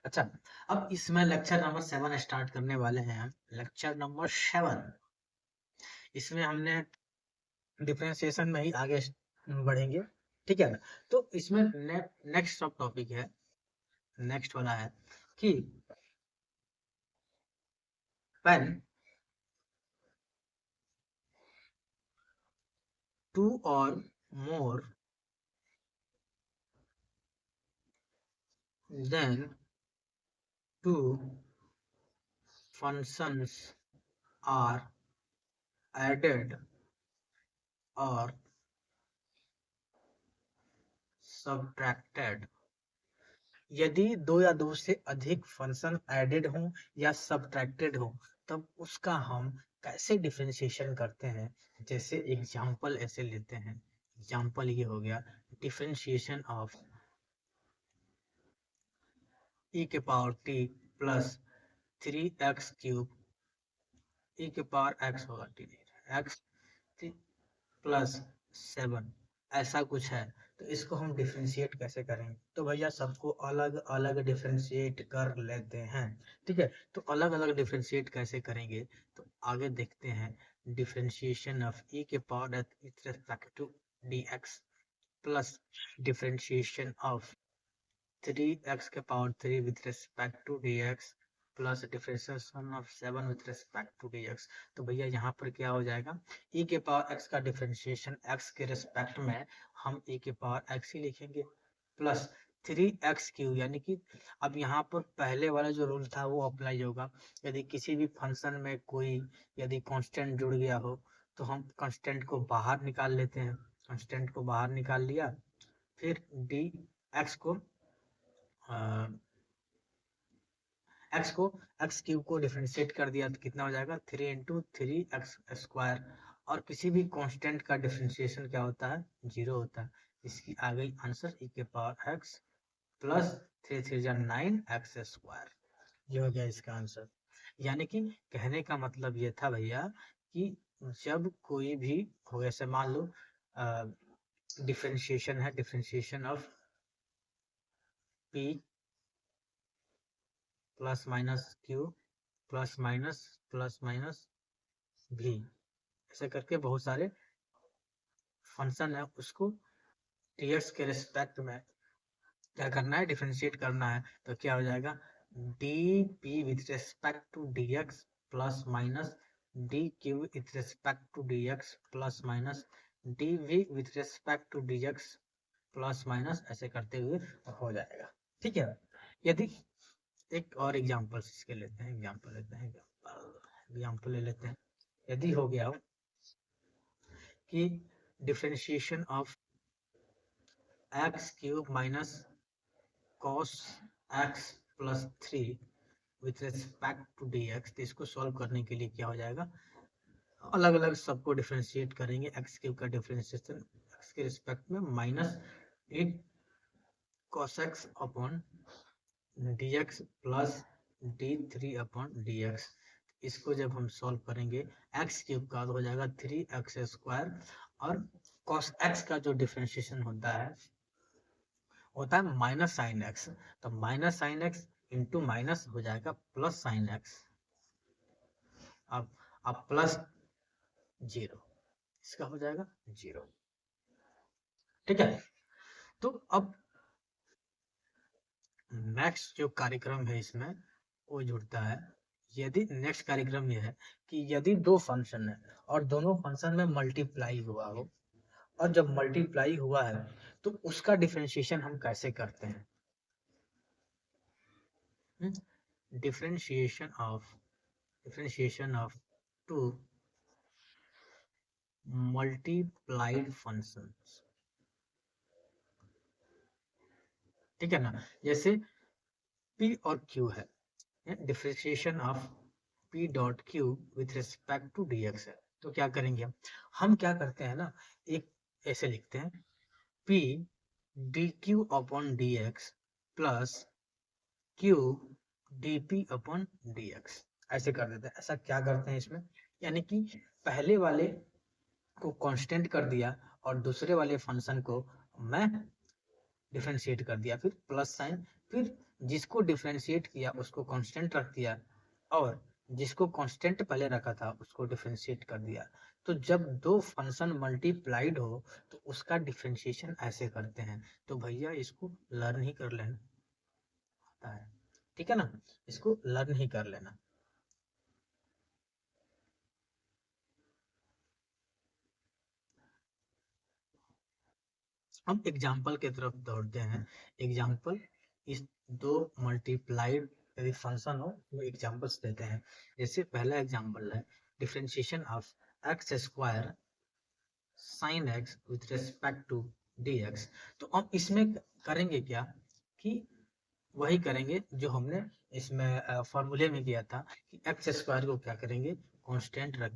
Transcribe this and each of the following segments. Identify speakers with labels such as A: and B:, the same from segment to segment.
A: अच्छा, अब इसमें लेक्चर नंबर 7 स्टार्ट करने वाले हैं हम। लेक्चर नंबर 7, इसमें हमने डिफरेंशिएशन में ही आगे बढ़ेंगे, ठीक है ना। तो इसमें नेक्स्ट सब टॉपिक है, नेक्स्ट वाला है कि when two or more than two functions are added or subtracted, यदि दो या दो से अधिक फंक्शन एडेड हो या सब्ट्रैक्टेड हो, तब उसका हम कैसे डिफरेंशिएशन करते हैं। जैसे एग्जांपल ऐसे लेते हैं, एग्जांपल ये हो गया डिफरेंशिएशन ऑफ e के power t plus 3x cube e के पावर x होगा t x प्लस 7, ऐसा कुछ है। तो इसको हम डिफरेंशिएट कैसे करेंगे, तो भैया सबको अलग अलग डिफरेंशिएट कर लेते हैं, ठीक है। तो अलग अलग डिफरेंशिएट कैसे करेंगे, तो आगे देखते हैं। डिफरेंशिएशन ऑफ e के power with respect to dx plus differentiation of 3x के power 3 with respect to dx plus differentiation of 7 with respect to dx। तो भैया यहाँ पर क्या हो जाएगा, e के पावर x का डिफरेंशिएशन x के रिस्पेक्ट में हम e के पावर x ही लिखेंगे प्लस 3x क्यूब, यानी कि अब यहाँ पर पहले वाला जो रूल था वो अप्लाई होगा। यदि किसी भी फंक्शन में कोई यदि कांस्टेंट जुड़ गया हो, तो हम कांस्टेंट को बाहर निकाल लेते हैं। कांस्टेंट को बाहर निकाल लिया, फिर dx को एक्स को एक्स क्यूब को डिफरेंशिएट कर दिया तो कितना हो जाएगा 3 इंटू 3x²। और किसी भी कांस्टेंट का डिफरेंशिएशन क्या होता है, 0 होता है। इसकी आ गई आंसर e के पावर x प्लस 3 3 जा 9x²। ये हो गया इसका आंसर। यानी कि कहने का मतलब ये था भैया कि जब कोई भी हो, ऐसे मान लो डिफरेंशिएशन है, differentiation of p plus minus Q plus minus भी, ऐसे करके बहुत सारे फंक्शन है, उसको dx के रिस्पेक्ट में क्या करना है, डिफरेंशिएट करना है। तो क्या हो जाएगा dp with respect to dx plus minus dq with respect to dx plus minus dv with respect to dx plus minus, ऐसे करते हुए हो जाएगा, ठीक है। यदि एक और एग्जांपल इसके लेते हैं, एग्जांपल ले लेते हैं। यदि हो गया कि differentiation of x cube minus cos x plus 3 with respect to dx, तो इसको सॉल्व करने के लिए क्या हो जाएगा, अलग अलग सबको डिफरेंशिएट करेंगे। एक्स क्यूब का डिफरेंशिएशन एक्स के रिस्पेक्ट में minus 8 cos x upon dx plus d3 upon dx। इसको जब हम सॉल्व करेंगे, एक्स क्यूब का हो जाएगा 3x², और cos x का जो डिफरेंशिएशन होता है माइनस साइन एक्स। तो minus sine x into minus हो जाएगा प्लस साइन एक्स, अब प्लस 0, इसका हो जाएगा 0, ठीक है। तो अब नेक्स्ट जो कार्यक्रम है इसमें वो जुड़ता है। यदि नेक्स्ट कार्यक्रम यह है कि यदि दो फंक्शन है और दोनों फंक्शन में मल्टीप्लाई हुआ हो, और जब मल्टीप्लाई हुआ है तो उसका डिफरेंशिएशन हम कैसे करते हैं। Differentiation of two multiplied functions, ठीक है ना। जैसे p और q है, differentiation of p dot q with respect to dx है। तो क्या करेंगे हम क्या करते हैं ना, एक ऐसे लिखते हैं p dq upon dx plus q dp upon dx, ऐसे कर देते हैं। ऐसा क्या करते हैं इसमें, यानी कि पहले वाले को कांस्टेंट कर दिया और दूसरे वाले फंक्शन को मैं डिफरेंशिएट कर दिया, फिर प्लस साइन, फिर जिसको डिफरेंशिएट किया उसको कांस्टेंट रख दिया, और जिसको कांस्टेंट पहले रखा था उसको डिफरेंशिएट कर दिया। तो जब दो फंक्शन मल्टीप्लाइड हो तो उसका डिफरेंशिएशन ऐसे करते हैं। तो भैया इसको लर्न ही कर लेना आता है, ठीक है ना, इसको लर्न ही कर लेना। हम एग्जाम्पल की तरफ दौड़ते हैं। एग्जाम्पल, इस दो मल्टीप्लाइड यदि फंक्शन हो तो एग्जाम्पल्स देते हैं। जैसे पहला एग्जाम्पल है differentiation of x square sine x with respect to D x. तो हम इसमें करेंगे क्या कि वही करेंगे जो हमने इसमें फॉर्मूले में किया था कि एक्स स्क्वायर को क्या करेंगे, कांस्टेंट रख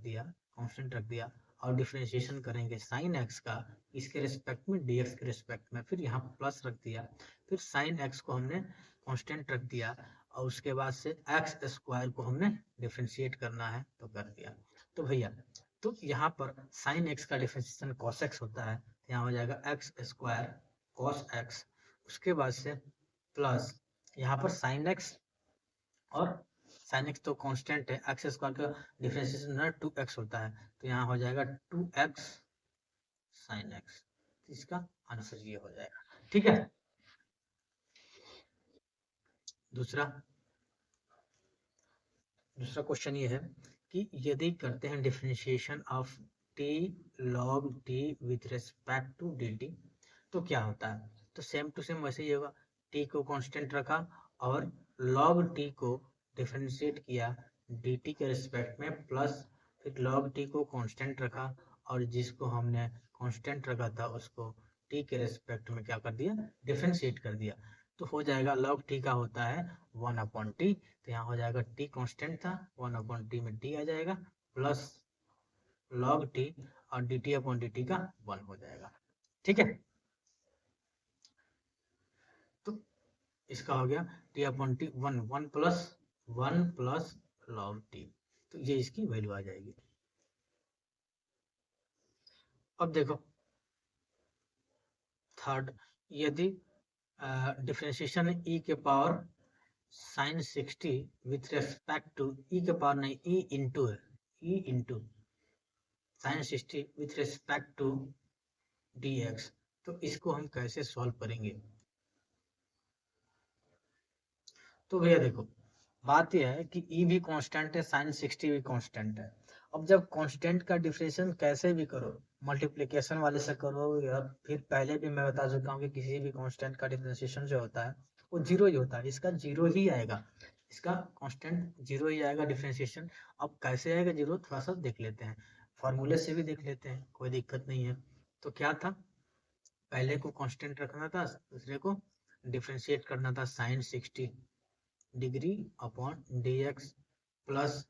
A: दिया और डिफरेंशिएशन करेंगे साइन एक्स का इसके रिस्पेक्ट में डीएक्स के रिस्पेक्ट में, फिर यहाँ प्लस रख दिया, फिर साइन एक्स को हमने कांस्टेंट रख दिया और उसके बाद से एक्स स्क्वायर को हमने डिफरेंशिएट करना है तो कर दिया। तो भैया तो यहाँ पर साइन एक्स का डिफरेंशिएशन कॉस एक्स होता है, यहाँ हो जाएगा एक्स स्क्वायर कॉस एक्स, उसके बाद से प्लस यहाँ पर साइन एक्स, और साइन एक्स तो कांस्टेंट है, एक्स स्क्वायर का डिफरेंशिएशन 2x होता है, तो यहाँ हो जाएगा 2x साइन एक्स। इसका आंसर ये हो जाएगा, ठीक है। दूसरा दूसरा क्वेश्चन ये है कि यदि करते हैं differentiation of t log t with respect to d t तो क्या होता है। तो सेम टू सेम वैसे ही होगा, टी को कांस्टेंट रखा और लॉग टी को डिफरेंशिएट किया डी टी के रिस्पेक्ट में, प्लस फिर लॉग टी को कांस्टेंट रखा और जिसको हमने कांस्टेंट रखा था उसको टी के रिस्पेक्ट में क्या कर दिया, डिफरेंशिएट कर दिया। तो हो जाएगा लॉग टी का होता है 1/t, तो यहाँ हो जाएगा टी कांस्टेंट था 1/t में टी आ जाएगा प्लस लॉग टी और D t upon d T का 1 हो जाएगा, ठीक है। तो इसका हो गया T upon T 1 log T, तो ये इसकी वैल्यू आ जाएगी। अब देखो थर्ड, यदि डिफरेंशिएशन ई के power sine 60 with respect to E के पावर नहीं ई इंटू है, E into sine 60 with respect to D x, तो इसको हम कैसे सॉल्व करेंगे। तो भैया देखो बात यह है कि ई भी कांस्टेंट है साइन 60 भी कांस्टेंट है। अब जब कांस्टेंट का डिफरेंशिएशन कैसे भी करो, मल्टीप्लिकेशन वाले से करो या फिर पहले भी मैं बता चुका हूँ कि किसी भी कांस्टेंट का डिफरेंशिएशन जो होता है वो जीरो ही होता है, इसका जीरो ही आएगा, इसका कांस्टेंट जीरो ही आएगा डिफरेंशिएशन। अब कैसे आएगा जीरो थोड़ा सा देख लेते हैं, फॉर्मूले से भी देख लेते हैं, कोई दिक्कत नहीं है। तो क्या था, पहले को कांस्टेंट रखना था, दूसरे को डिफरेंशिएट करना था sine 60 degree upon D x plus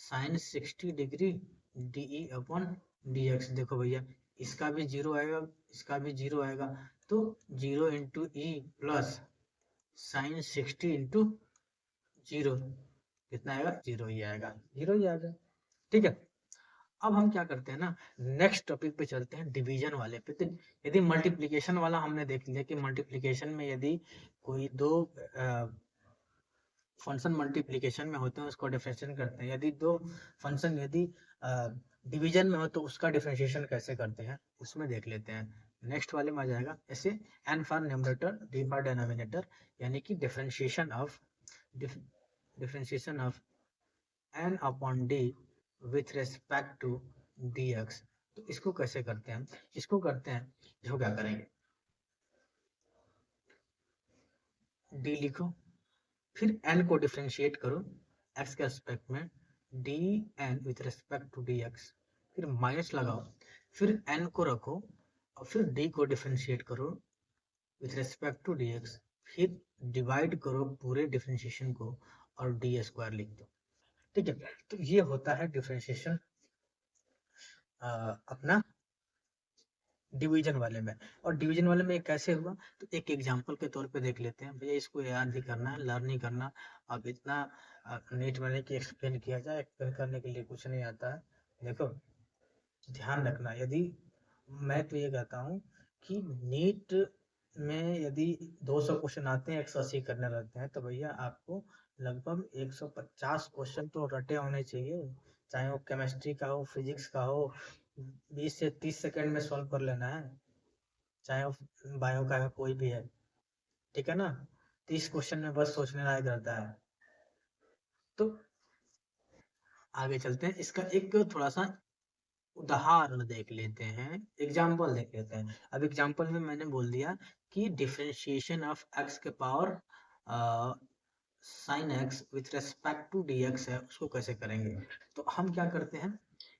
A: sine 60 degree d upon D x. देखो भैया इसका भी जीरो आएगा, इसका भी जीरो आएगा, तो zero into E plus sine 60 into zero कितना आएगा, जीरो ही आएगा, जीरो ही आएगा, ठीक है। अब हम क्या करते हैं ना, नेक्स्ट टॉपिक पे चलते हैं डिवीजन वाले पे। तो यदि मल्टीप्लिकेशन वाला हमने देख लिया कि मल्टीप्लिकेशन में यदि कोई दो फंक्शन मल्टीप्लिकेशन में होते हैं उसको डिफरेंशिएशन करते हैं, यदि दो फंक्शन यदि डिवीजन में हो तो उसका डिफरेंशिएशन कैसे करते हैं उसमें देख लेते हैं। नेक्स्ट वाले में आ जाएगा ऐसे n for numerator d for denominator, यानी कि differentiation of n upon d with respect to D x. तो इसको कैसे करते हैं, इसको करते हैं, देखो क्या करेंगे, डी लिखो फिर n को डिफरेंशिएट करो x के रिस्पेक्ट में d n with respect to D x, फिर माइनस लगाओ, फिर n को रखो और फिर d को डिफरेंशिएट करो with respect to D x, फिर डिवाइड करो पूरे डिफरेंशिएशन को और डी स्क्वायर लिख दो, ठीक है। तो ये होता है डिफरेंशिएशन अपना डिवीजन वाले में। और डिवीजन वाले में कैसे हुआ तो एक एग्जांपल के तौर पे देख लेते हैं, भैया इसको याद ही करना है, लर्न ही करना। अब इतना नीट में नहीं कि एक्सप्लेन किया जाए, एक्सप्लेन करने के लिए कुछ नहीं आता है। देखो ध्यान रखना, यदि मैं तो ये कहता हूँ कि नीट में यदि 200 क्वेश्चन आते हैं, 180 करने रहते हैं, तो भैया आपको लगभग 150 क्वेश्चन तो रटे होने चाहिए, चाहे वो केमिस्ट्री का हो, फिजिक्स का हो, 20 से 30 सेकंड में सॉल्व कर लेना है, चाहे वो बायो का कोई भी है, ठीक है ना। 30 क्वेश्चन में बस सोचने लायक रहता है। तो आगे चलते हैं, इसका एक थोड़ा सा उदाहरण देख लेते हैं, एग्जाम्पल देख लेते हैं। अब एग्जाम्पल में मैंने बोल दिया कि डिफरेंशिएशन ऑफ एक्स के power sine x with respect to D x है, उसको कैसे करेंगे। तो हम क्या करते हैं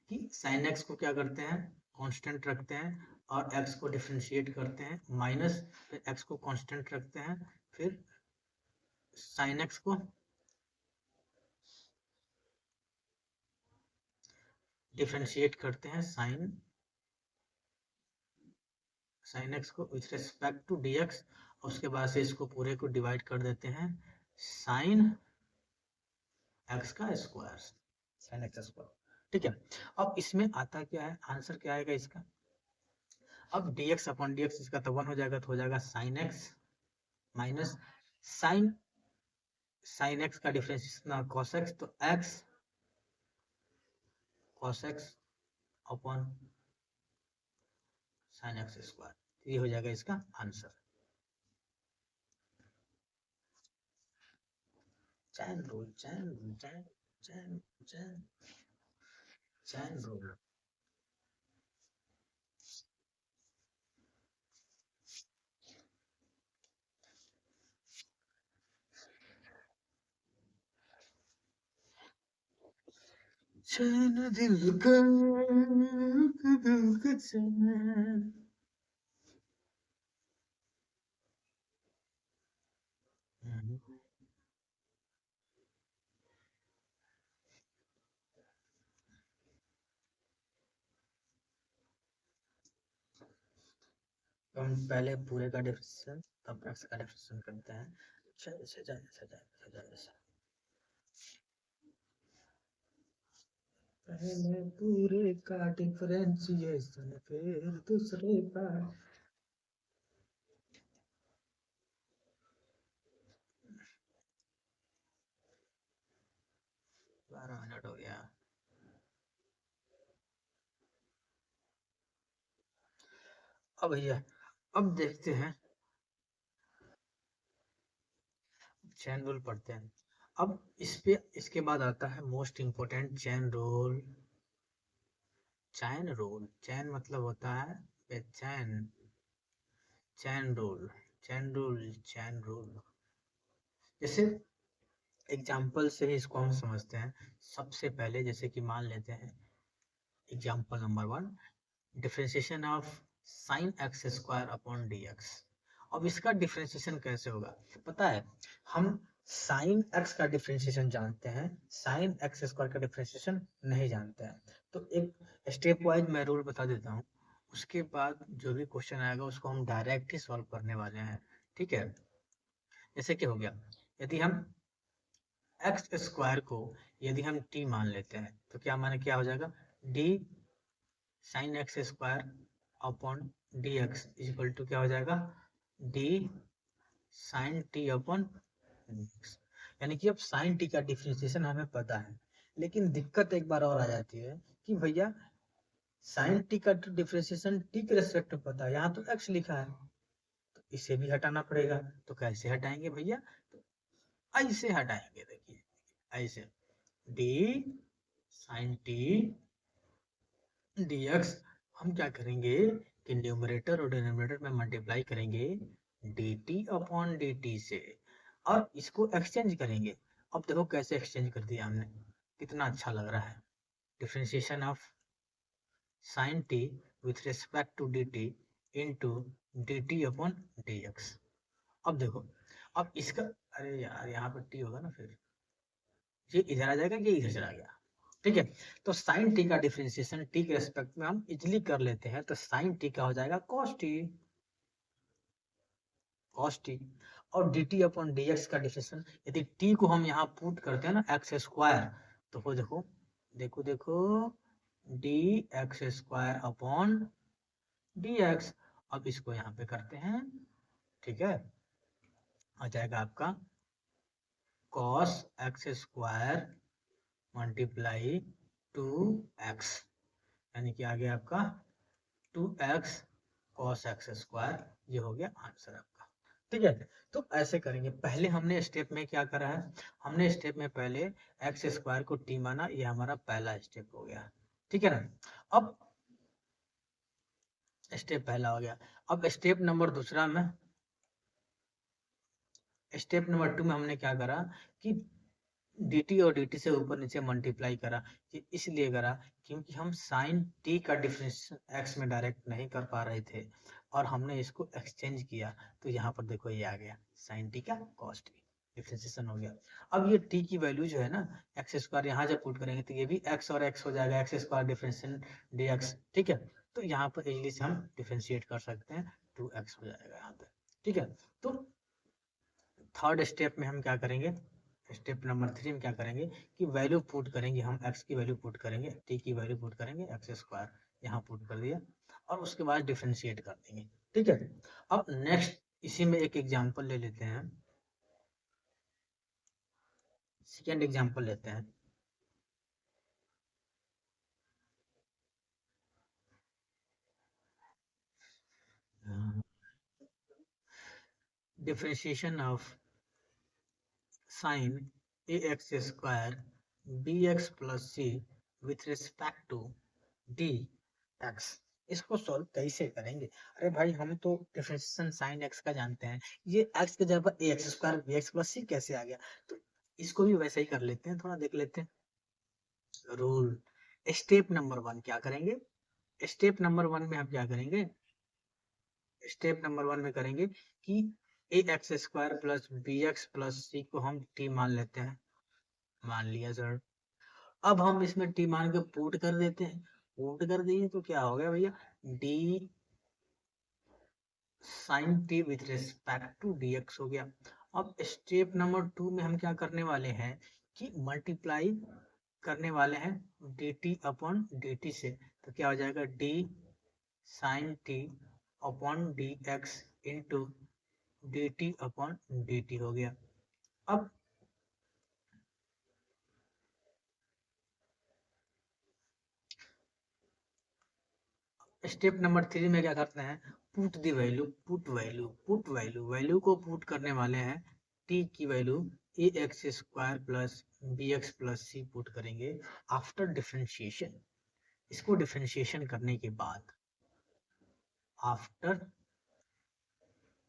A: कि साइन एक्स को क्या करते हैं, कांस्टेंट रखते हैं, और एक्स को डिफरेंशिएट करते हैं, माइनस, फिर एक्स को कांस्टेंट रखते हैं, फिर साइन एक्स को डिफरेंशिएट करते हैं, साइन एक्स को with respect to D x, और उसके बाद से इसको पूरे को डिवाइड कर देते हैं साइन एक्स का स्क्वायर, साइन एक्स स्क्वायर, ठीक है। अब इसमें आता क्या है, आंसर क्या आएगा इसका। अब dx अपॉन dx इसका तो 1 हो जाएगा, तो हो जाएगा sine X minus sine sine X का डिफरेंशिएशन cos x, तो x cos x upon sine x square, ये हो जाएगा इसका answer. Chain rule, chain rule, chain chain chain chain rule. चैन दिल का, दिल का चैन। हम पहले पूरे का डिफरेंशियल तब एक्स का डिफरेंशियल करते हैं। पहले पूरे का डिफरेंशिएशन फिर दूसरे का। 12 मिनट हो गया। अब भैया अब देखते हैं, चैन रूल पढ़ते हैं। अब इस पे इसके बाद आता है most important chain rule. Chain rule, chain मतलब होता है बेचैन, chain rule, chain rule, chain rule. जैसे एग्जाम्पल से ही इसको हम समझते हैं। सबसे पहले जैसे कि मान लेते हैं example number 1, differentiation of sine x square upon D X. अब इसका डिफरेंशिएशन कैसे होगा, पता है, हम साइन एक्स का डिफरेंशिएशन जानते हैं, साइन एक्स स्क्वायर का डिफरेंशिएशन नहीं जानते हैं। तो एक स्टेप वाइज मैं रूल बता देता हूँ, उसके बाद जो भी क्वेश्चन आएगा उसको हम डायरेक्ट ही सॉल्व करने वाले हैं, ठीक है। जैसे कि हो गया, यदि हम एक्स स्क्वायर को यदि हम टी मान लेते हैं, तो क्या माने क्या हो जाएगा, d sine x square upon D x equal to क्या हो जाएगा, d sine t upon x. यानी कि अब साइन टी का डिफरेंशिएशन हमें पता है, लेकिन दिक्कत एक बार और आ जाती है कि भैया साइन टी का डिफरेंशिएशन टी के रेस्पेक्ट में पता है, यहाँ तो एक्स लिखा है, तो इसे भी हटाना पड़ेगा। तो कैसे हटाएंगे भैया, तो ऐसे हटाएंगे, देखिए ऐसे, डी साइन टी dx, हम क्या करेंगे कि न्यूमरेटर और डिनोमिनेटर में मल्टीप्लाई करेंगे dt अपॉन dt से, और इसको एक्सचेंज करेंगे। अब देखो कैसे एक्सचेंज कर दिया हमने, कितना अच्छा लग रहा है। Differentiation of sine t with respect to dt into dt upon dx। अब देखो, अब इसका, अरे यार यहाँ पर t होगा ना, फिर ये इधर आ जाएगा, ये इधर चला गया, ठीक है। तो साइन टी का डिफरेंशिएशन टी के रेस्पेक्ट में हम इजिली कर लेते हैं, तो साइन टी का हो जाएगा कॉस टी, कॉस टी। और D t upon D x का डिफरेंशिएशन, यदि टी को हम यहाँ पुट करते हैं ना एक्स स्क्वायर, तो वो देखो देखो देखो, D x square upon D X. अब इसको यहाँ पे करते हैं ठीक है, आ जाएगा आपका cos x square multiply 2x, यानी कि आ गया आपका 2x cos x स्क्वायर, ये हो गया आंसर आपका। ठीक है, तो ऐसे करेंगे। पहले हमने स्टेप में क्या करा है, हमने स्टेप में पहले एक्स स्क्वायर को टी माना, ये हमारा पहला स्टेप हो गया। ठीक है ना, अब स्टेप पहला हो गया। अब स्टेप नंबर दूसरा में, स्टेप नंबर 2 में हमने क्या करा कि dt और dt से ऊपर नीचे मल्टीप्लाई करा। ये इसलिए करा क्योंकि हम साइन t का डिफरेंशिएशन x में डायरेक्ट नहीं कर पा रहे थे, और हमने इसको एक्सचेंज किया, तो यहाँ पर देखो ये आ गया साइन t का cos t, डिफरेंशिएशन हो गया। अब ये t की वैल्यू जो है ना, एक्स स्क्वायर यहाँ जब पुट करेंगे तो ये भी x और x हो जाएगा, एक्स स्क्वायर डिफरेंशिएशन dx। ठीक है, तो यहाँ पर इजीली से हम डिफरेंशिएट कर सकते हैं, 2x हो जाएगा यहाँ पे। ठीक है, तो थर्ड स्टेप में हम क्या करेंगे, स्टेप नंबर 3 में क्या करेंगे कि वैल्यू पुट करेंगे, हम x की वैल्यू पुट करेंगे, t की वैल्यू पुट करेंगे, एक्स स्क्वायर यहाँ पुट कर दिया, और उसके बाद डिफरेंशिएट कर देंगे। ठीक है, अब नेक्स्ट इसी में एक एग्जांपल ले लेते हैं, सेकेंड एग्जांपल लेते हैं। Differentiation of sine ax square bx plus c with respect to dx, इसको सॉल्व कैसे करेंगे? अरे भाई हम तो डिफरेंशिएशन साइन x का जानते हैं, ये x की जगह पर ax square bx plus c कैसे आ गया? तो इसको भी वैसे ही कर लेते हैं, थोड़ा देख लेते हैं रूल। स्टेप नंबर 1 क्या करेंगे, स्टेप नंबर 1 में हम क्या करेंगे, स्टेप नंबर 1 में करेंगे कि A X square plus B X plus C को हम टी मान लेते हैं, मान लिया सर। अब हम इसमें टी मान के पुट कर देते हैं, पुट कर दिए तो क्या हो गया भैया, d sine t with respect to dx हो गया। अब स्टेप नंबर 2 में हम क्या करने वाले हैं कि मल्टीप्लाई करने वाले हैं dt अपॉन dt से, तो क्या हो जाएगा d sine t upon dx into dt upon dt हो गया। अब स्टेप नंबर 3 में क्या करते हैं, पुट दी वैल्यू, वैल्यू को पुट करने वाले हैं, t की value A X square plus B X plus C put करेंगे आफ्टर डिफरेंशिएशन। इसको डिफरेंशिएशन करने के बाद, आफ्टर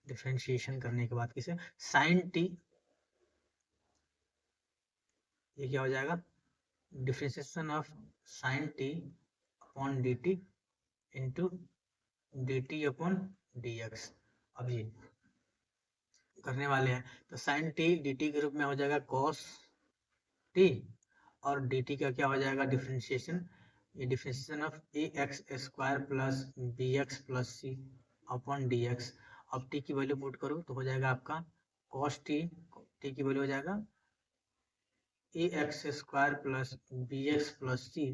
A: डिफरेंशिएशन करने के बाद किसे, साइन टी, ये क्या हो जाएगा, differentiation of sine t upon d t into d t upon D X. अब ये करने वाले हैं, तो साइन टी डी टी के रूप में हो जाएगा कॉस टी, और डी टी का क्या हो जाएगा डिफरेंशिएशन, ये differentiation of A X square plus B X plus C upon D X. अब टी की वैल्यू पुट करो तो हो जाएगा आपका कॉस टी, टी की वैल्यू हो जाएगा A X square plus B X plus C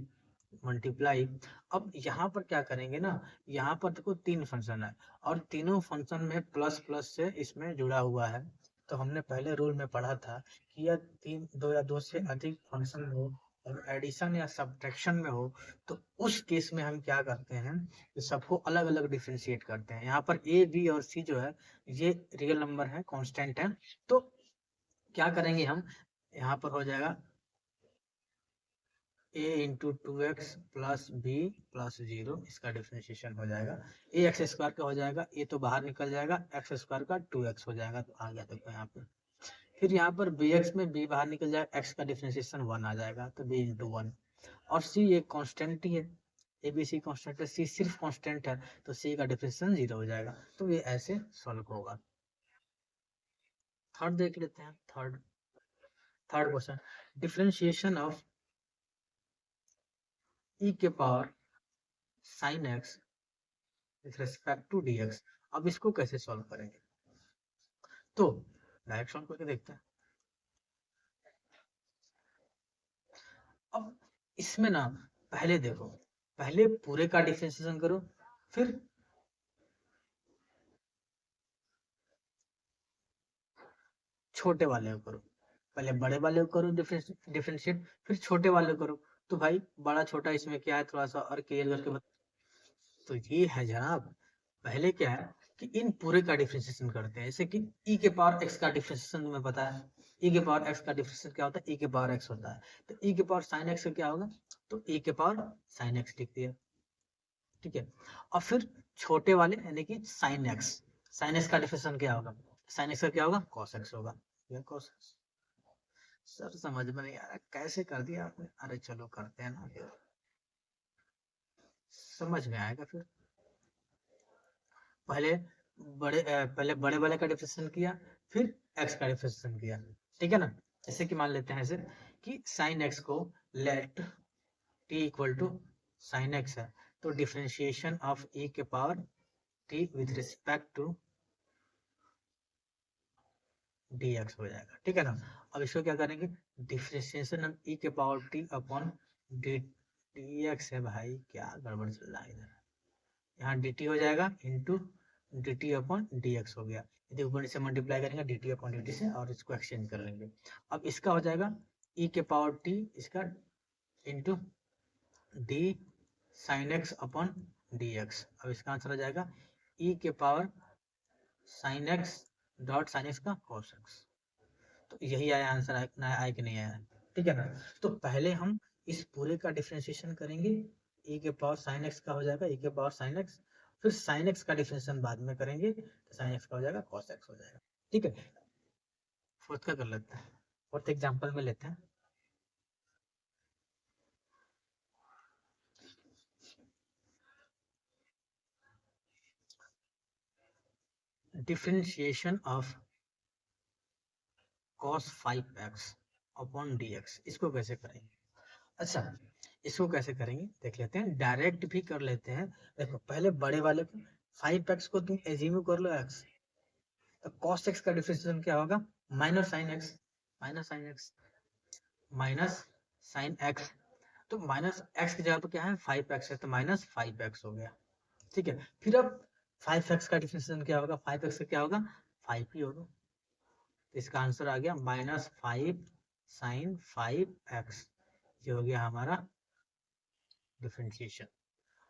A: multiply. अब यहाँ पर क्या करेंगे ना, यहाँ पर देखो 3 फंक्शन है, और तीनों फंक्शन में प्लस प्लस से इसमें जुड़ा हुआ है। तो हमने पहले रूल में पढ़ा था कि यह 2 या 2 से अधिक फंक्शन हो और एडिशन या सब्ट्रैक्शन में हो, तो उस केस में हम क्या करते हैं कि सबको अलग अलग डिफरेंशिएट करते हैं। यहाँ पर ए बी और सी जो है ये रियल नंबर है, कांस्टेंट है, तो क्या करेंगे हम, यहाँ पर हो जाएगा a into two x plus b plus 0, इसका डिफरेंशिएशन हो जाएगा, ए एक्स स्क्वायर का हो जाएगा, ए तो बाहर निकल जाएगा, एक्स स्क्वायर का 2x हो जाएगा, तो आ गया देखो यहाँ पे। फिर यहाँ पर बी एक्स में b बाहर निकल जाएगा, x का डिफरेंशिएशन 1 आ जाएगा, तो b इंटू 1, और c एक कांस्टेंट ही है, ए बी सी कांस्टेंट है, c सिर्फ कांस्टेंट है, तो c का डिफरेंशिएशन 0 हो जाएगा। तो ये ऐसे सॉल्व होगा। थर्ड देख लेते हैं, third question, differentiation of e के power sine x with respect to dx। अब इसको कैसे सॉल्व करेंगे, तो डायरेक्ट सॉल्व करके देखते हैं। अब इसमें ना पहले देखो, पहले पूरे का डिफरेंशिएशन करो, फिर छोटे वाले को करो, पहले बड़े वाले को करो डिफरेंशिएट, फिर छोटे वाले को करो। तो भाई बड़ा छोटा इसमें क्या है, थोड़ा सा और क्लियर करके तो ये है जनाब, पहले क्या है कि इन पूरे का डिफरेंशिएशन करते हैं। जैसे कि e के पावर x का डिफरेंशिएशन तुम्हें पता है, e के पावर x का डिफरेंशिएशन क्या होता है, e के पावर x होता है। तो e के पावर sin x का क्या होगा, तो e के पावर sin x लिख दिया, ठीक है। और फिर छोटे वाले यानी कि sin x, sin x का डिफरेंशिएशन क्या होगा, sin x का क्या होगा, cos x होगा, यह cos x। सर समझ में नहीं आ रहा कैसे कर दिया आपने, अरे चलो करते हैं ना फिर, समझ में आएगा फिर। पहले बड़े वाले का डिफरेंशिएशन किया, फिर x का डिफरेंशिएशन किया, ठीक है ना। जैसे कि मान लेते हैं ऐसे कि sin x को let t equal to sin x है, तो डिफरेंशिएशन ऑफ e के power t with respect to dx हो जाएगा, ठीक है ना। अब इसको क्या करेंगे, डिफरेंशिएशन ऑफ e के पावर t अपॉन dx है, भाई क्या गड़बड़ चल रहा है इधर, यहाँ dt हो जाएगा इंटू dt अपॉन dx हो गया, यदि ऊपर से मल्टीप्लाई करेंगे dt अपॉन dt से और इसको एक्सचेंज कर लेंगे। अब इसका हो जाएगा e के पावर t इसका into d sine x upon dx। अब इसका आंसर हो जाएगा e के power sine x dot sine x का cos x। तो यही आया आंसर, आया कि नहीं आया, ठीक है ना। तो पहले हम इस पूरे का डिफरेंशिएशन करेंगे, e के पावर साइन x का हो जाएगा e के पावर साइन x, फिर साइन x का डिफरेंशिएशन बाद में करेंगे, तो साइन x का हो जाएगा cos x हो जाएगा, ठीक है। फोर्थ का कर लेते हैं, फोर्थ एग्जांपल में लेते हैं। Differentiation of cos 5x upon dx, इसको कैसे करेंगे। अच्छा, इसको कैसे करेंगे देख लेते हैं, डायरेक्ट भी कर लेते हैं। देखो पहले बड़े वाले को 5x को तुम एज्यूम कर लो x, तो cos x का डिफरेंशिएशन क्या होगा, minus sine x, minus sine x, minus sine x। तो माइनस x की जगह पर क्या है 5x है, तो माइनस 5x हो गया, ठीक है। फिर अब 5x का डिफरेंशिएशन क्या होगा, 5x का क्या होगा 5 ही होगा, तो इसका आंसर आ गया माइनस 5 साइन 5x, ये हो गया हमारा डिफरेंशिएशन।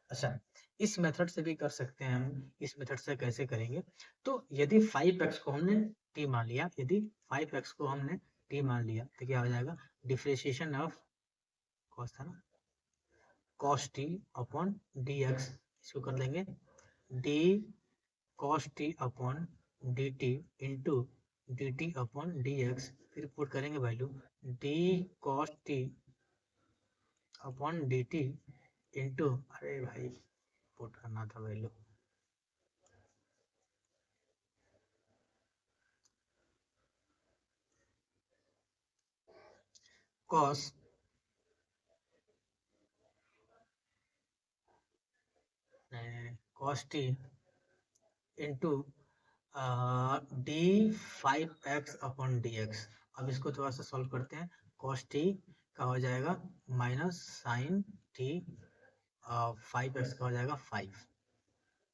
A: अच्छा, इस मेथड से भी कर सकते हैं हम, इस मेथड से कैसे करेंगे, तो यदि 5x को हमने t मान लिया, यदि 5x को हमने t मान लिया तो क्या हो जाएगा, डिफरेंशिएशन ऑफ cos था ना, cos t अपॉन dx, इसको कर लेंगे d cos t upon dt into dt upon dx, फिर पुट करेंगे value d cos t upon dt into, अरे भाई पुट करना था value, cos cos t into D 5x upon D X. अब इसको थोड़ा सा सॉल्व करते हैं, cos t का हो जाएगा माइनस साइन t, 5x का हो जाएगा 5।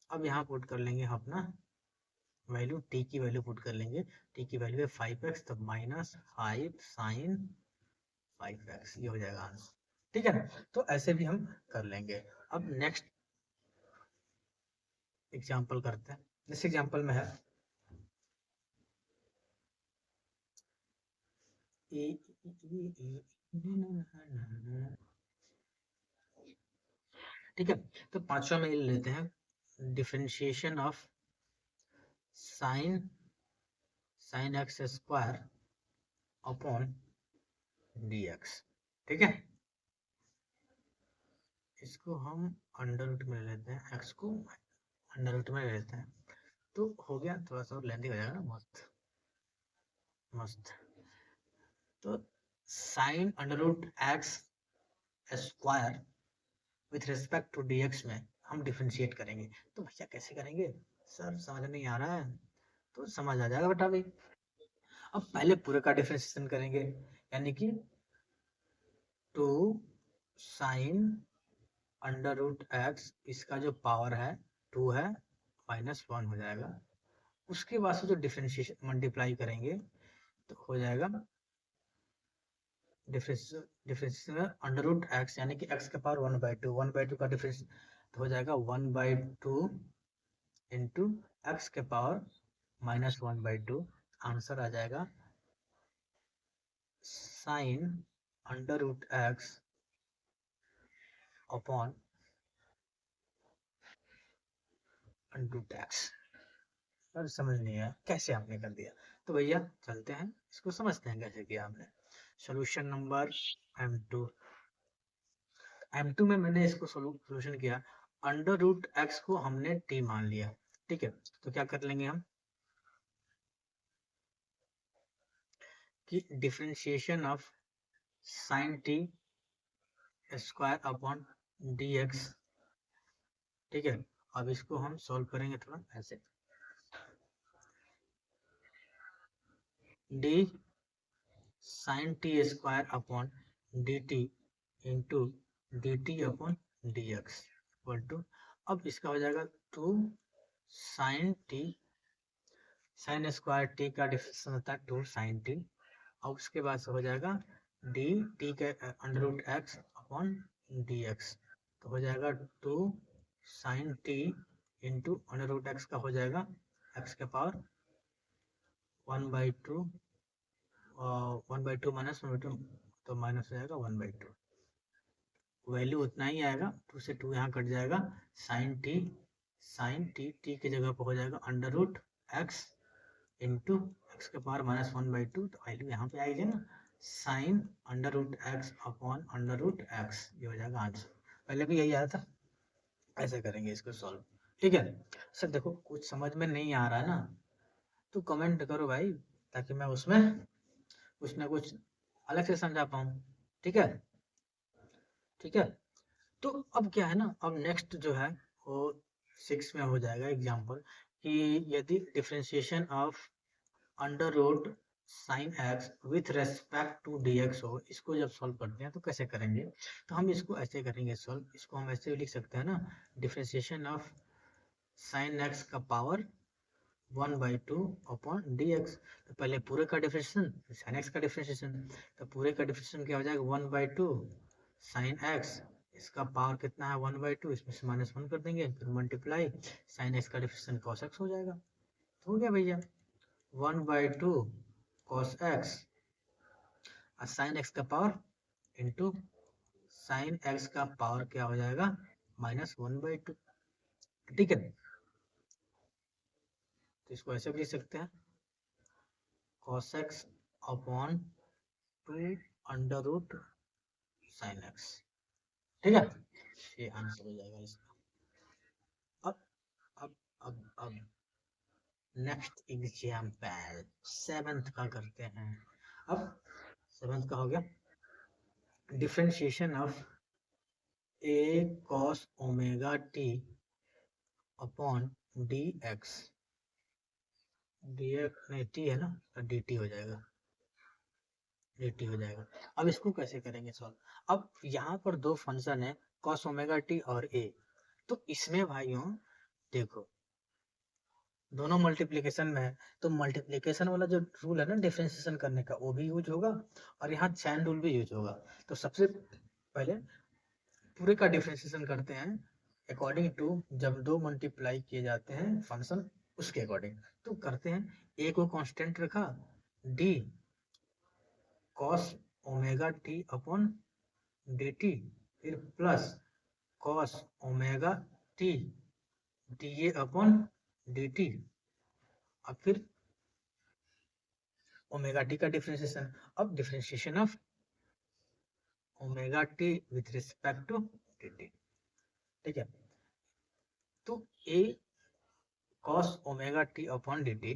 A: अब यहाँ पुट कर लेंगे हम अपना वैल्यू, t की वैल्यू पुट कर लेंगे, t की वैल्यू है 5x, तो माइनस 5 साइन 5x, ये हो जाएगा आंसर, ठीक है ना। तो ऐसे भी हम कर लेंगे। अब नेक्स्ट एग्जाम्पल करते हैं, नेक्स्ट एग्जाम्पल में है ठीक है। तो पांचवा में लेते हैं, differentiation of sine x square upon D x, ठीक है। इसको हम अंडर रूट में लेते हैं, एक्स को अंडर रूट में ले लेते हैं, तो हो गया, थोड़ा सा लेंदी हो जाएगा ना, मस्त मस्त। तो sine under root x square with respect to dx में हम डिफरेंशिएट करेंगे, तो भैया कैसे करेंगे, सर समझ नहीं आ रहा है, तो समझ आ जाएगा बेटा भाई। अब पहले पूरे का डिफरेंशिएशन करेंगे, यानी कि 2 साइन अंडर रूट एक्स, इसका जो पावर है 2 है, माइनस 1 हो जाएगा। उसके बाद से जो डिफरेंशिएशन मल्टीप्लाई करेंगे तो हो जाएगा डिफरेंशिएशन अंडर रूट एक्स, यानी कि एक्स का पावर 1/2, 1/2 का डिफरेंस तो हो जाएगा 1/2 इंटू एक्स के पावर -1/2। आंसर आ जाएगा sine under root x upon root x. Sir समझ नहीं आया कैसे आपने कर दिया, तो भैया चलते हैं इसको समझते हैं कैसे किया आपने। Solution number M2। M2 में मैंने इसको सोल्यूशन किया, अंडर रूट एक्स को हमने t मान लिया, ठीक है। तो क्या कर लेंगे हम कि differentiation of sine t square upon D x, ठीक है। अब इसको हम सॉल्व करेंगे थोड़ा ऐसे, d sine t square upon d t into d t upon D x equal to, अब इसका हो जाएगा 2 sine t, sine square t का डिफरेंशिएशन होता है 2 साइन टी, और उसके बाद से हो जाएगा डी टी के under root x upon D x, तो हो जाएगा 2 sine t into under root x का हो जाएगा एक्स के पावर 1/2, 1/2 माइनस 1/2 तो माइनस हो जाएगा 1/2, वैल्यू उतना ही आएगा, 2 से 2 यहाँ कट जाएगा, साइन टी टी की जगह पर हो जाएगा under root x into x के पावर -1/2, तो वैल्यू यहाँ पे आएगी ना, sine under root x upon under root x, ये हो जाएगा आंसर। पहले भी यही आया था, ऐसे करेंगे इसको सॉल्व, ठीक है। सर देखो कुछ समझ में नहीं आ रहा है ना, तो कमेंट करो भाई, ताकि मैं उसमें कुछ ना कुछ अलग से समझा पाऊँ, ठीक है, ठीक है। तो अब क्या है ना, अब नेक्स्ट जो है वो 6 में हो जाएगा एग्जाम्पल, कि यदि differentiation of under root sine x with respect to D x हो, इसको जब सॉल्व करते हैं तो कैसे करेंगे, तो हम इसको ऐसे करेंगे सॉल्व, इसको हम ऐसे भी लिख सकते हैं ना, डिफरेंशिएशन ऑफ साइन एक्स का पावर 1/2 अपॉन डी एक्स, तो पहले पूरे का डिफरेंशिएशन साइन एक्स का डिफरेंशिएशन, तो पूरे का डिफरेंशिएशन क्या हो जाएगा 1/2 साइन एक्स, इसका पावर कितना है 1/2, इसमें से -1 कर देंगे, फिर मल्टीप्लाई साइन एक्स का डिफरेंशिएशन कॉस एक्स हो जाएगा, तो हो गया भैया 1/2 cos x साइन एक्स का पावर इंटू साइन एक्स का पावर क्या हो जाएगा -1/2, ठीक है। तो इसको ऐसे भी लिख सकते हैं cos x upon 2 under root sine x, ठीक है, ये आंसर हो जाएगा इसका। अब नेक्स्ट एग्जाम्पल 7th का करते हैं। अब 7th का हो गया differentiation of a cos omega t upon D x, D x नहीं टी है ना, डी टी हो जाएगा, डी टी हो जाएगा। अब इसको कैसे करेंगे सॉल्व, अब यहाँ पर दो फंक्शन है cos ओमेगा टी और a, तो इसमें भाइयों देखो दोनों मल्टीप्लिकेशन में है, तो मल्टीप्लिकेशन वाला जो रूल है ना डिफरेंशिएशन करने का वो भी यूज होगा, और यहाँ चैन रूल भी यूज होगा। तो सबसे पहले पूरे का डिफरेंशिएशन करते हैं अकॉर्डिंग टू, जब दो मल्टीप्लाई किए जाते हैं फंक्शन उसके अकॉर्डिंग, तो करते हैं a को कांस्टेंट रखा d cos omega t upon dt, फिर plus cos omega t dA upon dt, अब फिर ओमेगा टी का डिफरेंशिएशन, अब differentiation of omega t with respect to dt, ठीक है। तो a cos omega t upon dt,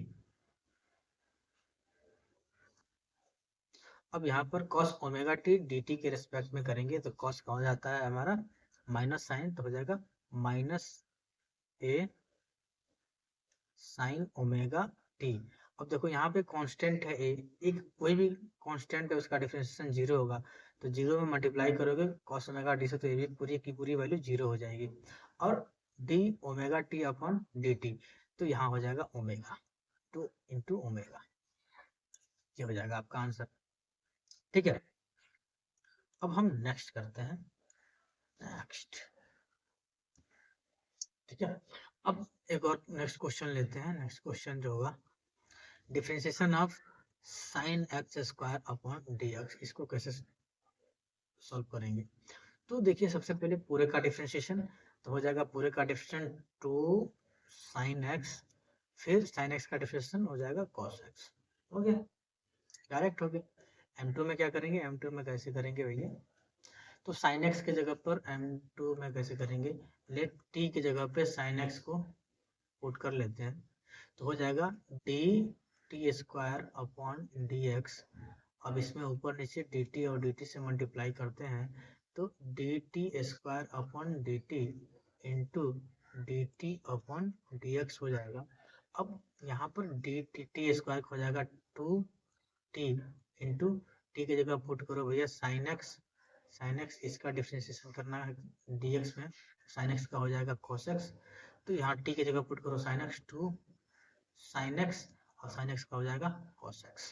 A: अब यहाँ पर cos ओमेगा टी dt के रेस्पेक्ट में करेंगे तो cos का हो जाता है हमारा माइनस साइन, तो हो जाएगा minus a sine omega T. अब देखो यहाँ पे कांस्टेंट है a, एक कोई भी कांस्टेंट है उसका डिफरेंशिएशन 0 होगा, तो 0 में मल्टीप्लाई करोगे cos ओमेगा टी से, तो ये भी पूरी की पूरी वैल्यू 0 हो जाएगी, और d omega t upon dt, तो यहाँ हो जाएगा ओमेगा 2 इंटू ओमेगा, ये हो जाएगा आपका आंसर। ठीक है, अब हम नेक्स्ट करते हैं। नेक्स्ट, ठीक है, अब एक और नेक्स्ट क्वेश्चन लेते हैं। नेक्स्ट क्वेश्चन जो होगा, differentiation of sine x square upon D x, इसको कैसे सॉल्व करेंगे? तो देखिए, सबसे पहले पूरे का डिफरेंशिएशन, तो हो जाएगा पूरे का डिफरेंशिएशन 2 साइन एक्स, फिर साइन एक्स का डिफरेंशिएशन हो जाएगा कॉस एक्स। हो गया, डायरेक्ट हो गया। M2 में क्या करेंगे? M2 में कैसे करेंगे भैया? तो साइन एक्स के जगह पर M2 में कैसे करेंगे? लेट t की जगह पे साइन एक्स को पुट कर लेते हैं, तो हो जाएगा d T square upon D X. अब इसमें ऊपर नीचे डी टी और डी टी से मल्टीप्लाई करते हैं, तो D T square upon d t into d t upon D x हो जाएगा। अब यहाँ पर डी टी टी स्क्वायर हो जाएगा 2t इंटू टी की जगह पुट करो भैया साइन एक्स, साइन एक्स इसका डिफ्रेंशिएशन करना है dx में, साइन एक्स का हो जाएगा cos x, तो यहाँ t की जगह पुट करो साइन एक्स 2 साइन एक्स, और साइन एक्स का हो जाएगा cos x।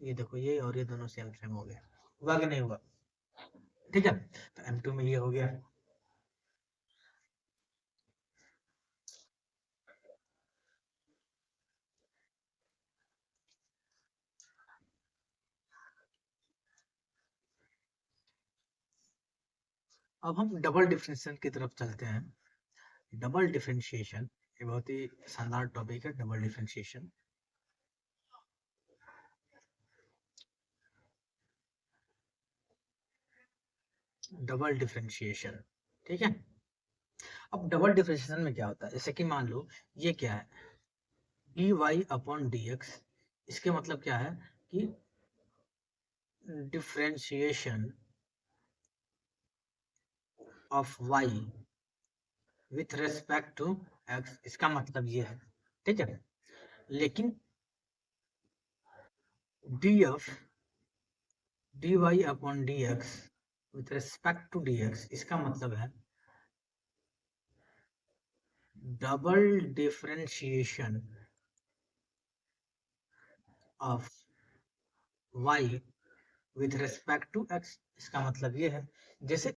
A: ये देखो, ये और ये दोनों सेम सेम हो गया, हुआ कि नहीं हुआ? ठीक है, तो M2 में ये हो गया। अब हम डबल डिफरेंशिएशन की तरफ चलते हैं। डबल डिफरेंशिएशन ये बहुत ही शानदार टॉपिक है, डबल डिफरेंशिएशन। डबल डिफरेंशिएशन, ठीक है। अब डबल डिफरेंशिएशन में क्या होता है? जैसे कि मान लो ये क्या है, d y upon D x, इसके मतलब क्या है कि differentiation of y with respect to x, इसका मतलब ये है, ठीक है। लेकिन d f d y upon D x with respect to D x, इसका मतलब है double differentiation of y with respect to x, इसका मतलब ये है, जैसे